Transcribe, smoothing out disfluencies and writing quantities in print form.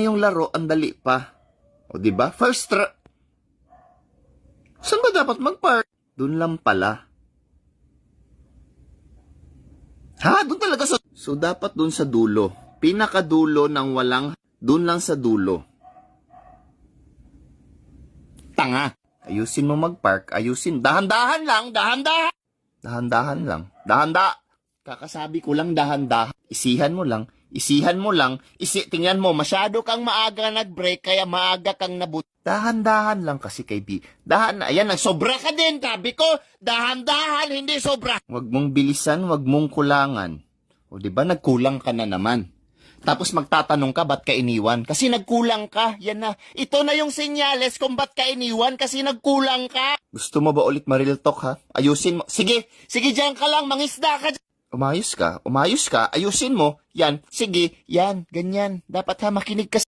yung laro, ang dali pa. O, diba? First try. Saan ba dapat mag-park? Doon lang pala. Ha? Doon talaga sa... So, dapat doon sa dulo. Pinakadulo ng walang... Doon lang sa dulo. Tanga. Ayusin mo mag-park. Ayusin. Dahan-dahan lang. Dahan-dahan. Dahan-dahan lang. Kakasabi ko lang dahan-dahan. Isihan mo lang. Tingnan mo, masyado kang maaga nag-break, kaya maaga kang nabut. Dahan-dahan lang kasi kay B. Ayan, sobra ka din, sabi ko. Dahan-dahan, hindi sobra. Huwag mong bilisan, huwag mong kulangan. O diba, nagkulang ka na naman. Tapos magtatanong ka, ba't ka iniwan? Kasi nagkulang ka, yan na. Ito na yung senyales kung ba't ka iniwan, kasi nagkulang ka. Gusto mo ba ulit ma-real talk, ha? Ayusin mo. Sige, dyan ka lang, mangisda ka dyan. Umayos ka, ayusin mo. Yan, sige, yan, ganyan. Dapat ha, makinig ka.